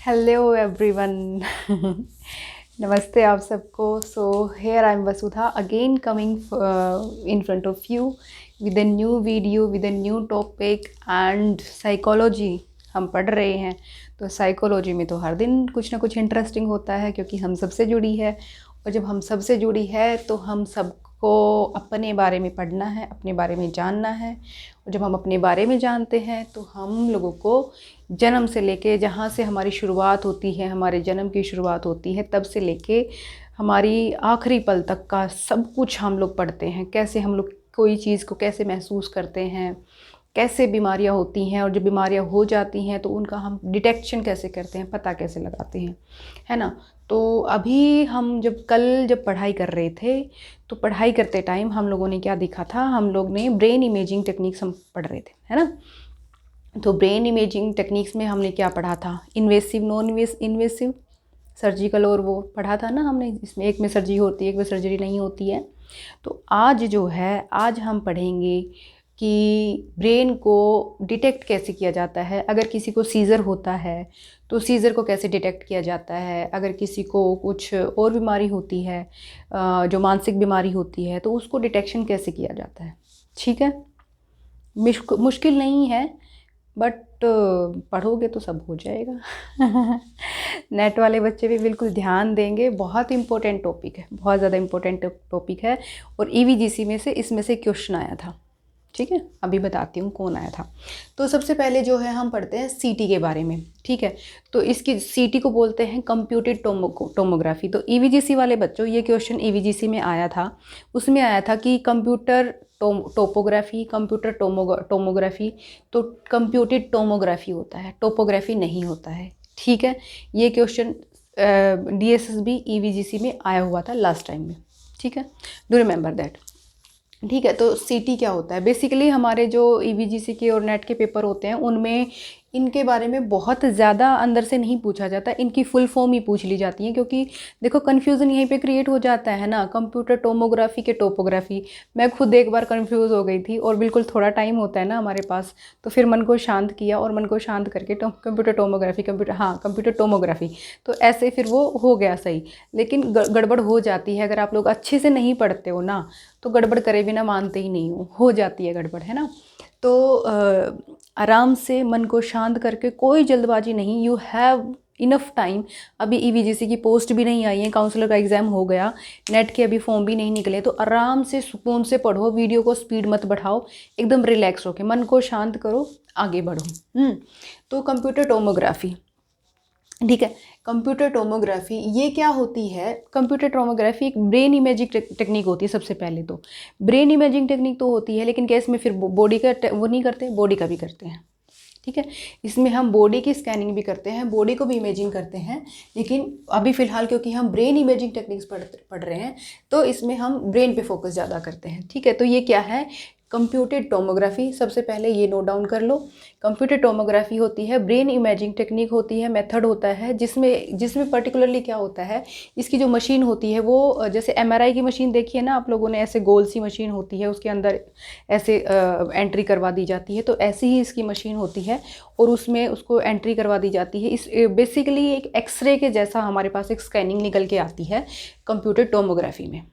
Hello everyone. नमस्ते आप सबको। So here I am Vasudha again coming in front of you with a new video with a new topic and psychology हम पढ़ रहे हैं। तो साइकोलॉजी में तो हर दिन कुछ ना कुछ इंटरेस्टिंग होता है क्योंकि हम सबसे जुड़ी है, और जब हम सबसे जुड़ी है तो हम सबको अपने बारे में पढ़ना है, अपने बारे में जानना है। और जब हम अपने बारे में जानते हैं तो हम लोगों को जन्म से लेके, जहाँ से हमारी शुरुआत होती है, हमारे जन्म की शुरुआत होती है, तब से लेके हमारी आखिरी पल तक का सब कुछ हम लोग पढ़ते हैं। कैसे हम लोग कोई चीज़ को कैसे महसूस करते हैं, कैसे बीमारियां होती हैं, और जब बीमारियां हो जाती हैं तो उनका हम डिटेक्शन कैसे करते हैं, पता कैसे लगाते हैं, है ना। तो अभी हम जब पढ़ाई कर रहे थे तो पढ़ाई करते टाइम हम लोगों ने क्या देखा था, हम लोग ने ब्रेन इमेजिंग टेक्निक्स हम पढ़ रहे थे, है ना। तो ब्रेन इमेजिंग टेक्निक्स में हमने क्या पढ़ा था, इन्वेसिव, नॉन इन्वेसिव, सर्जिकल, और वो पढ़ा था ना हमने। इसमें एक में सर्जरी होती है, एक में सर्जरी नहीं होती है। तो आज जो है, आज हम पढ़ेंगे कि ब्रेन को डिटेक्ट कैसे किया जाता है। अगर किसी को सीज़र होता है तो सीज़र को कैसे डिटेक्ट किया जाता है। अगर किसी को कुछ और बीमारी होती है, जो मानसिक बीमारी होती है, तो उसको डिटेक्शन कैसे किया जाता है। ठीक है, मुश्किल नहीं है, बट पढ़ोगे तो सब हो जाएगा। नेट वाले बच्चे भी बिल्कुल ध्यान देंगे। बहुत इम्पोर्टेंट टॉपिक है, बहुत ज़्यादा इम्पोर्टेंट टॉपिक है। और ईवीजीसी में से इसमें से क्वेश्चन आया था। ठीक है, अभी बताती हूँ कौन आया था। तो सबसे पहले जो है हम पढ़ते हैं सीटी के बारे में। ठीक है, तो इसकी सीटी को बोलते हैं कंप्यूटेड टोमोग्राफी। तो ईवीजीसी वाले बच्चों, ये क्वेश्चन ईवीजीसी में आया था। उसमें आया था कि कंप्यूटर टोपोग्राफी, कंप्यूटर टोमोग्राफी। तो कंप्यूटेड टोमोग्राफी होता है, टोपोग्राफी नहीं होता है। ठीक है, ये क्वेश्चन डीएसएसबी ईवीजीसी में आया हुआ था लास्ट टाइम में। ठीक है, डू रिमेंबर दैट। ठीक है, तो सीटी क्या होता है। बेसिकली हमारे जो ईवीजीसी के और नेट के पेपर होते हैं उनमें इनके बारे में बहुत ज़्यादा अंदर से नहीं पूछा जाता, इनकी फुल फॉर्म ही पूछ ली जाती है। क्योंकि देखो कन्फ्यूज़न यहीं पे क्रिएट हो जाता है ना, कंप्यूटर टोमोग्राफी के टोपोग्राफी। मैं खुद एक बार कंफ्यूज हो गई थी, और बिल्कुल थोड़ा टाइम होता है ना हमारे पास, तो फिर मन को शांत किया, और मन को शांत करके कंप्यूटर टोमोग्राफी, कंप्यूटर टोमोग्राफी, तो ऐसे फिर वो हो गया सही। लेकिन गड़बड़ हो जाती है, अगर आप लोग अच्छे से नहीं पढ़ते हो ना, तो गड़बड़ करे बिना मानते ही नहीं हो जाती है गड़बड़, है ना। तो आराम से मन को शांत करके, कोई जल्दबाजी नहीं, यू हैव इनफ टाइम। अभी ईवीजीसी की पोस्ट भी नहीं आई है, काउंसलर का एग्ज़ाम हो गया, नेट के अभी फॉर्म भी नहीं निकले। तो आराम से सुकून से पढ़ो, वीडियो को स्पीड मत बढ़ाओ, एकदम रिलैक्स होके मन को शांत करो, आगे बढ़ो। तो कंप्यूटर टोमोग्राफी, ठीक है, कंप्यूटर टोमोग्राफी ये क्या होती है। कंप्यूटर टोमोग्राफी एक ब्रेन इमेजिंग टेक्निक होती है। सबसे पहले तो ब्रेन इमेजिंग टेक्निक तो होती है, लेकिन क्या इसमें फिर बॉडी का वो नहीं करते, बॉडी का भी करते हैं। ठीक है, इसमें हम बॉडी की स्कैनिंग भी करते हैं, बॉडी को भी इमेजिंग करते हैं। लेकिन अभी फ़िलहाल क्योंकि हम ब्रेन इमेजिंग टेक्निक्स पढ़ रहे हैं, तो इसमें हम ब्रेन पे फोकस ज़्यादा करते हैं। ठीक है, तो ये क्या है, कंप्यूटेड टोमोग्राफी। सबसे पहले ये नोट डाउन कर लो। कंप्यूटर टोमोग्राफी होती है, ब्रेन इमेजिंग टेक्निक होती है, मेथड होता है, जिसमें पर्टिकुलरली क्या होता है, इसकी जो मशीन होती है वो, जैसे एमआरआई की मशीन देखी है ना आप लोगों ने, ऐसे गोल सी मशीन होती है, उसके अंदर ऐसे एंट्री करवा दी जाती है। तो ऐसी ही इसकी मशीन होती है, और उसमें उसको एंट्री करवा दी जाती है। इस बेसिकली एक एक्सरे के जैसा हमारे पास एक स्कैनिंग निकल के आती है कंप्यूटर टोमोग्राफी में।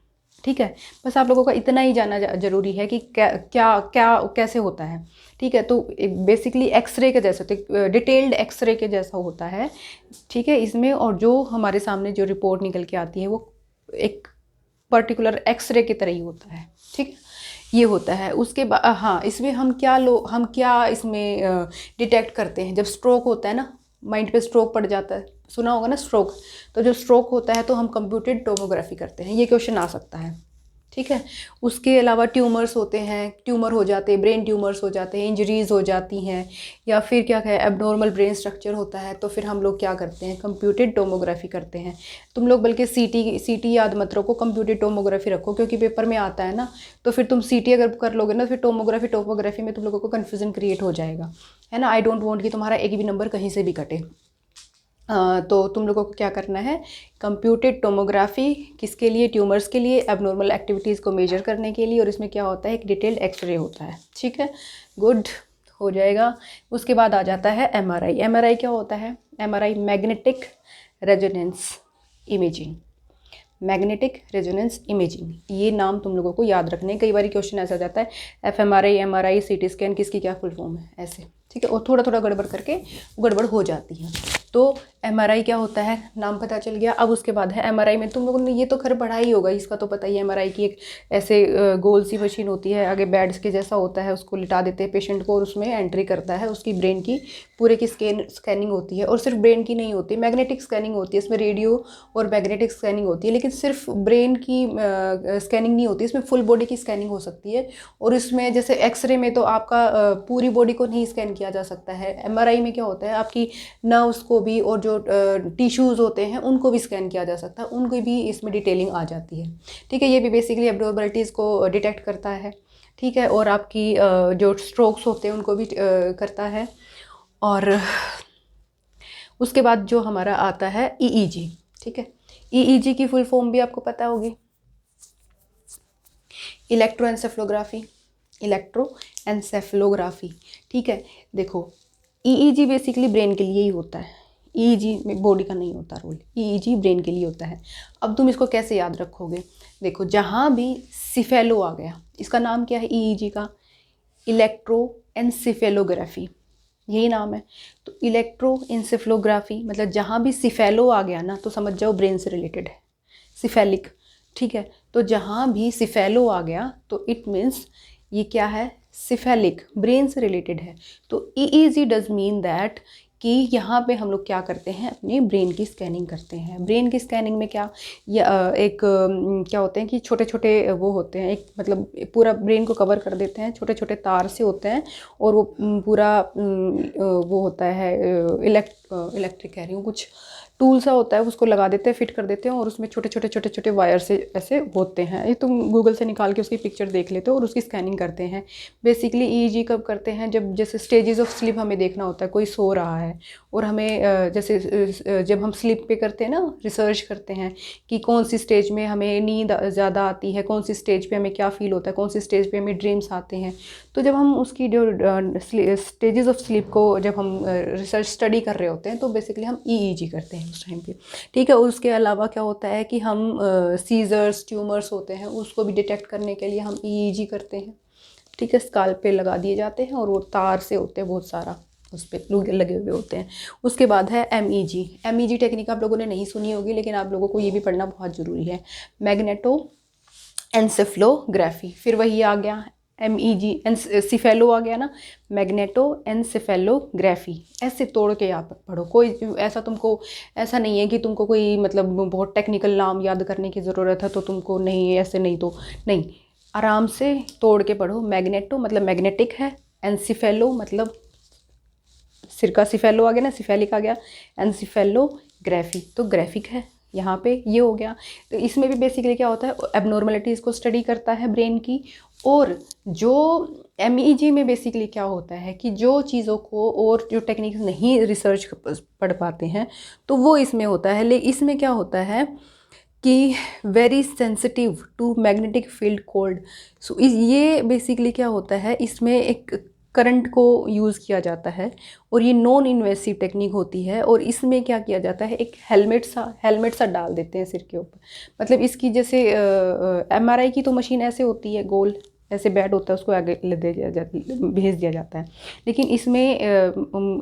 ठीक है, बस आप लोगों का इतना ही जानना जरूरी है कि क्या क्या क्या कैसे होता है। ठीक है, तो बेसिकली एक्सरे के जैसे, तो डिटेल्ड एक्सरे के जैसा होता है। ठीक है, इसमें और जो हमारे सामने जो रिपोर्ट निकल के आती है वो एक पर्टिकुलर एक्सरे की तरह ही होता है। ठीक है, ये होता है। उसके बाद हाँ, इसमें हम क्या इसमें डिटेक्ट करते हैं। जब स्ट्रोक होता है ना, माइंड पे स्ट्रोक पड़ जाता है, सुना होगा ना स्ट्रोक। तो जो स्ट्रोक होता है तो हम कंप्यूटेड टोमोग्राफी करते हैं, ये क्वेश्चन आ सकता है। ठीक है, उसके अलावा ट्यूमर्स होते हैं, ट्यूमर हो जाते हैं, ब्रेन ट्यूमर्स हो जाते हैं, इंजरीज हो जाती हैं, या फिर क्या है, एबनॉर्मल ब्रेन स्ट्रक्चर होता है, तो फिर हम लोग क्या करते हैं, कंप्यूटेड टोमोग्राफी करते हैं। तुम लोग बल्कि सीटी याद मत रखो, कंप्यूटेड टोमोग्राफी रखो, क्योंकि पेपर में आता है ना। तो फिर तुम सीटी अगर कर लोगे ना, फिर टोमोग्राफी में तुम लोगों को कन्फ्यूजन क्रिएट हो जाएगा, है ना। आई डोंट वॉन्ट कि तुम्हारा एक भी नंबर कहीं से भी कटे। तो तुम लोगों को क्या करना है, कंप्यूटेड टोमोग्राफी किसके लिए, ट्यूमर्स के लिए, एबनॉर्मल एक्टिविटीज़ को मेजर करने के लिए, और इसमें क्या होता है, एक डिटेल्ड एक्सरे होता है। ठीक है, गुड, हो जाएगा। उसके बाद आ जाता है एमआरआई। एमआरआई क्या होता है? MRI magnetic resonance imaging. Magnetic resonance imaging, ये नाम तुम लोगों को याद रखने हैं। कई बार क्वेश्चन ऐसा जाता है एफएमआरआई, एमआरआई, सीटी स्कैन किसकी क्या फुल फॉर्म है, ऐसे, ठीक है। और थोड़ा थोड़ा गड़बड़ करके गड़बड़ हो जाती है। तो एमआरआई क्या होता है, नाम पता चल गया। अब उसके बाद है एमआरआई में तुम लोगों ने ये तो खैर पढ़ा ही होगा, इसका तो पता ही है। एमआरआई की एक ऐसे गोल सी मशीन होती है, आगे बेड्स के जैसा होता है, उसको लिटा देते हैं पेशेंट को और उसमें एंट्री करता है, उसकी ब्रेन की पूरे की स्कैनिंग होती है। और सिर्फ ब्रेन की नहीं होती, मैग्नेटिक स्कैनिंग होती है, इसमें रेडियो और मैग्नेटिक स्कैनिंग होती है। लेकिन सिर्फ ब्रेन की स्कैनिंग नहीं होती, इसमें फुल बॉडी की स्कैनिंग हो सकती है। और इसमें जैसे एक्सरे में तो आपका पूरी बॉडी को नहीं स्कैन किया जा सकता है, एमआरआई में क्या होता है आपकी नर्व्स को भी और जो टिश्यूज़ होते हैं उनको भी स्कैन किया जा सकता है, उनको भी इसमें डिटेलिंग आ जाती है, ठीक है। ये भी बेसिकली एब्नॉर्मलिटीज़ को डिटेक्ट करता है, ठीक है। और आपकी जो स्ट्रोक्स होते हैं उनको भी करता है। और उसके बाद जो हमारा आता है ईईजी, ठीक है। ईईजी की फुल फॉर्म भी आपको पता होगी, इलेक्ट्रोएंसेफलोग्राफी। इलेक्ट्रोएंसेफलोग्राफी, ठीक है। देखो ईईजी बेसिकली ब्रेन के लिए ही होता है, ईईजी में बॉडी का नहीं होता रोल, ईईजी ब्रेन के लिए होता है। अब तुम इसको कैसे याद रखोगे? देखो जहाँ भी सिफेलो आ गया, इसका नाम क्या है ईईजी का? इलेक्ट्रोएंसेफेलोग्राफी, यही नाम है। तो इलेक्ट्रोएंसेफलोग्राफी मतलब जहाँ भी सिफेलो आ गया ना, तो समझ जाओ ब्रेन से रिलेटेड है, सिफेलिक, ठीक है। तो जहाँ भी सिफेलो आ गया तो इट मीन्स ये क्या है, सिफेलिक, ब्रेन से रिलेटेड है। तो ईईजी डज मीन दैट कि यहाँ पे हम लोग क्या करते हैं, अपने ब्रेन की स्कैनिंग करते हैं। ब्रेन की स्कैनिंग में क्या एक क्या होते हैं कि छोटे छोटे वो होते हैं, एक मतलब पूरा ब्रेन को कवर कर देते हैं, छोटे छोटे तार से होते हैं। और वो पूरा वो होता है इलेक्ट्रिक कह रही हूँ, कुछ टूल सा होता है, उसको लगा देते हैं, फिट कर देते हैं और उसमें छोटे छोटे छोटे छोटे वायर से ऐसे होते हैं। ये तुम गूगल से निकाल के उसकी पिक्चर देख लेते हो और उसकी स्कैनिंग करते हैं। बेसिकली ईईजी कब करते हैं? जब जैसे स्टेजेस ऑफ स्लीप हमें देखना होता है, कोई सो रहा है और हमें जैसे जब हम स्लीप पे करते हैं ना, रिसर्च करते हैं कि कौन सी स्टेज में हमें नींद ज़्यादा आती है, कौन सी स्टेज पे हमें क्या फील होता है, कौन सी स्टेज पे हमें ड्रीम्स आते हैं। तो जब हम उसकी जो स्टेजेस ऑफ स्लीप को जब हम रिसर्च स्टडी कर रहे होते हैं तो बेसिकली हम ईईजी करते हैं उस टाइम पे, ठीक है। उसके अलावा क्या होता है कि हम सीजर्स, ट्यूमर्स होते हैं, उसको भी डिटेक्ट करने के लिए हम ईईजी करते हैं, ठीक है। स्काल्प पे लगा दिए जाते हैं और वो तार से होते हैं, बहुत सारा उस पर लगे हुए होते हैं। उसके बाद है एमईजी। एमईजी टेक्निक आप लोगों ने नहीं सुनी होगी, लेकिन आप लोगों को ये भी पढ़ना बहुत ज़रूरी है, मैग्नेटो एंसेफलोग्राफी। फिर वही आ गया एमईजी, सिफेलो आ गया ना, मैग्नेटो एंसेफेलोग्राफी। ऐसे तोड़ के आप पढ़ो, कोई ऐसा तुमको ऐसा नहीं है कि तुमको कोई मतलब बहुत टेक्निकल नाम याद करने की ज़रूरत है तो तुमको नहीं, ऐसे नहीं, तो नहीं, आराम से तोड़ के पढ़ो। मैग्नेटो मतलब मैग्नेटिक है, एंसिफेलो मतलब सिर का सिफेलो आ गया ना, सिफेलिक आ गया, एंसिफेलोग्राफी तो ग्राफिक है, यहाँ पे ये हो गया। तो इसमें भी बेसिकली क्या होता है, एबनॉर्मलिटीज़ को स्टडी करता है ब्रेन की। और जो एमईजी में बेसिकली क्या होता है कि जो चीज़ों को और जो टेक्निक्स नहीं रिसर्च पढ़ पाते हैं तो वो इसमें होता है। लेकिन इसमें क्या होता है कि very sensitive to magnetic field called. So ये बेसिकली क्या होता है, इसमें एक करंट को यूज़ किया जाता है और ये नॉन इन्वेसिव टेक्निक होती है। और इसमें क्या किया जाता है, एक हेलमेट सा डाल देते हैं सिर के ऊपर। मतलब इसकी जैसे एमआरआई की तो मशीन ऐसे होती है, गोल ऐसे बेड होता है, उसको आगे भेज दिया जाता है। लेकिन इसमें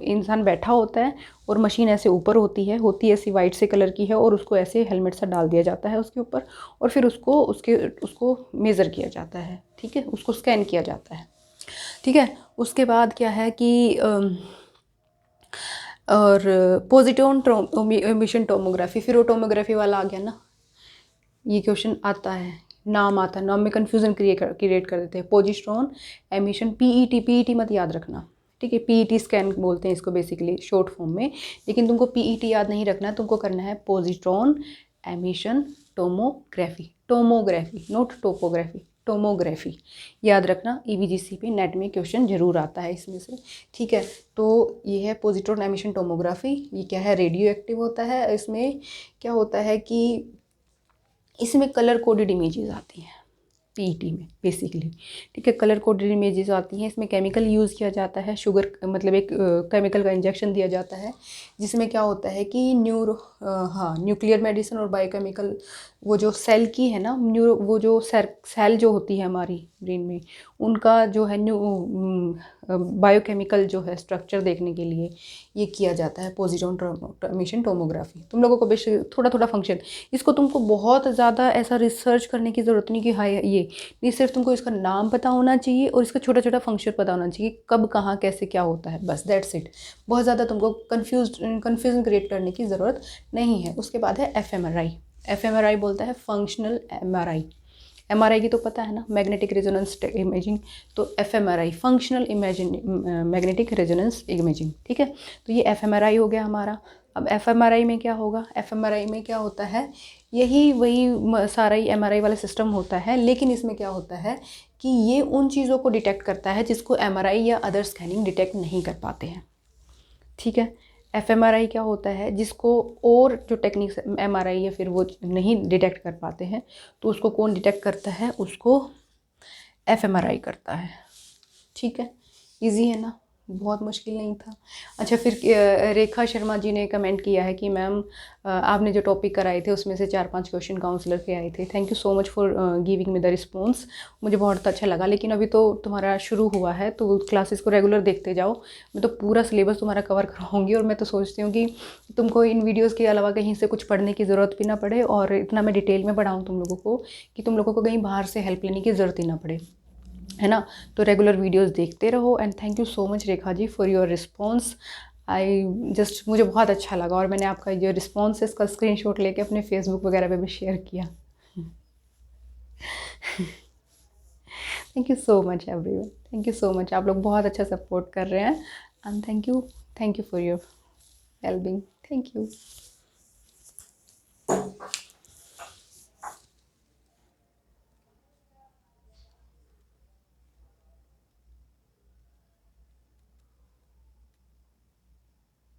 इंसान बैठा होता है और मशीन ऐसे ऊपर होती है ऐसी वाइट से कलर की है, और उसको ऐसे हेलमेट सा डाल दिया जाता है उसके ऊपर, और फिर उसको मेज़र किया जाता है, ठीक है, उसको स्कैन किया जाता है, ठीक है। उसके बाद क्या है कि और पॉजिट्रॉन एमिशन टोमोग्राफी, फिर वो टोमोग्राफी वाला आ गया ना, ये क्वेश्चन आता है, नाम आता है, नाम में कन्फ्यूज़न क्रिएट कर देते हैं। पॉजिट्रॉन एमिशन, पीईटी मत याद रखना, ठीक है। पीईटी स्कैन बोलते हैं इसको बेसिकली शॉर्ट फॉर्म में, लेकिन तुमको पीईटी याद नहीं रखना है, तुमको करना है positron emission tomography note topography, tomography याद रखना। ईवीजीसी पे नेट में क्वेश्चन जरूर आता है इसमें से, ठीक है। तो ये है पॉजिट्रॉन एमिशन टोमोग्राफी। ये क्या है, रेडियो एक्टिव होता है। इसमें क्या होता है कि इसमें कलर कोडेड इमेजेस आती हैं, पीईटी में बेसिकली। ठीक है, कलर कोडेड इमेजेस आती हैं, इसमें केमिकल यूज़ किया जाता है, शुगर मतलब एक केमिकल का इंजेक्शन दिया जाता है, जिसमें क्या होता है कि न्यूक्लियर मेडिसिन और बायोकेमिकल, वो जो सेल की है ना, वो जो सेल जो होती है हमारी ब्रेन में, उनका जो है बायोकेमिकल जो है स्ट्रक्चर देखने के लिए ये किया जाता है पोजिट्रॉन एमिशन टोमोग्राफी। तुम लोगों को बेशक थोड़ा थोड़ा फंक्शन, इसको तुमको बहुत ज़्यादा ऐसा रिसर्च करने की ज़रूरत नहीं कि हाँ ये नहीं, सिर्फ तुमको इसका नाम पता होना चाहिए और इसका छोटा छोटा फंक्शन पता होना चाहिए, कब कहाँ कैसे क्या होता है, बस दैट्स इट। बहुत ज़्यादा तुमको कन्फ्यूजन क्रिएट करने की ज़रूरत नहीं है। उसके बाद है एफएमआरआई। एफएमआरआई बोलता है फंक्शनल एमआरआई। एमआरआई की तो पता है ना, मैग्नेटिक रेजोनेंस इमेजिंग, तो fMRI functional magnetic resonance imaging. ठीक है, तो ये एफएमआरआई हो गया हमारा। अब एफएमआरआई में क्या होगा, एफएमआरआई में क्या होता है, यही वही सारा ही एमआरआई वाला सिस्टम होता है, लेकिन इसमें क्या होता है कि ये उन चीज़ों को डिटेक्ट करता है जिसको एमआरआई या अदर स्कैनिंग डिटेक्ट नहीं कर पाते हैं। ठीक है, एफएमआरआई क्या होता है, जिसको और जो टेक्निक्स एमआरआई या फिर वो नहीं डिटेक्ट कर पाते हैं, तो उसको कौन डिटेक्ट करता है, उसको एफएमआरआई करता है। ठीक है, इजी है ना, बहुत मुश्किल नहीं था। अच्छा, फिर रेखा शर्मा जी ने कमेंट किया है कि मैम आपने जो टॉपिक कराए थे उसमें से 4-5 क्वेश्चन काउंसलर के आए थे, thank you so much for giving me the response, मुझे बहुत अच्छा लगा। लेकिन अभी तो तुम्हारा शुरू हुआ है तो क्लासेस को रेगुलर देखते जाओ, मैं तो पूरा सिलेबस तुम्हारा कवर करवाऊँगी। और मैं तो सोचती हूँ कि तुमको इन वीडियोज़ के अलावा कहीं से कुछ पढ़ने की ज़रूरत भी ना पड़े, और इतना मैं डिटेल में पढ़ाऊँ तुम लोगों को कि तुम लोगों को कहीं बाहर से हेल्प लेने की ज़रूरत ही ना पड़े, है ना। तो रेगुलर वीडियोस देखते रहो। And thank you so much Rekha ji for your response. मुझे बहुत अच्छा लगा, और मैंने आपका जो रिस्पॉन्स है इसका स्क्रीनशॉट लेके अपने फेसबुक वगैरह पे भी शेयर किया। Thank you so much everyone, thank you so much, आप लोग बहुत अच्छा सपोर्ट कर रहे हैं। And thank you for your helping, thank you.